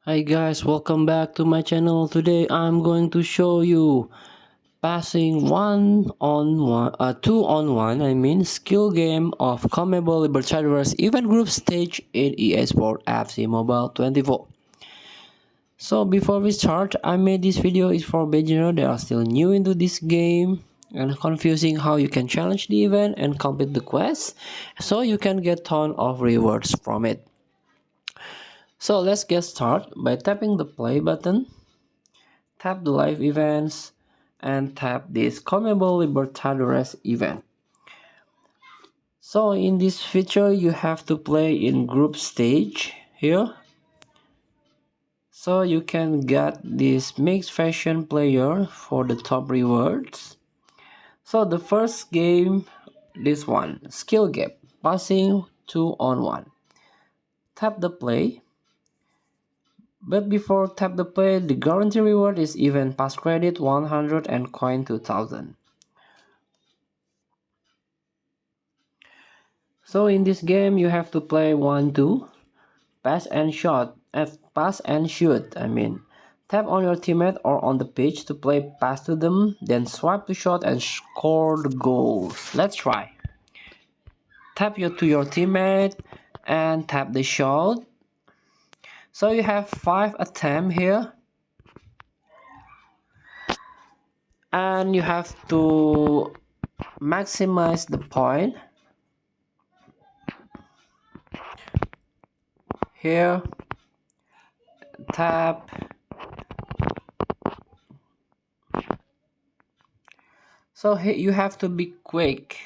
Hi guys, welcome back to my channel. Today I'm going to show you passing two on one, skill game of CONMEBOL Libertadores event group stage in EA Sport FC Mobile 24. So before we start, I made this video is for beginners that are still new into this game and confusing how you can challenge the event and complete the quest so you can get ton of rewards from it. So let's get started by tapping the play button. Tap the live events and tap this CONMEBOL Libertadores event. So in this feature you have to play in group stage here. So you can get this mixed fashion player for the top rewards. So the first game, this one, skill gap, passing 2 on 1. Tap the play. But before tap the play, the guarantee reward is even pass credit 100 and coin 2000. So in this game you have to play 1-2, pass and shoot. Tap on your teammate or on the pitch to play pass to them, then swipe the shot and score the goals. Let's try. Tap to your teammate and tap the shot. So you have 5 attempts here. And you have to maximize the point. Here, tap. So here you have to be quick.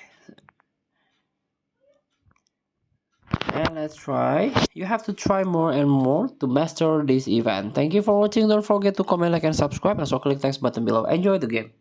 And let's try. You have to try more and more to master this event. Thank you for watching. Don't forget to comment, like, and subscribe. And also click thanks button below. Enjoy the game.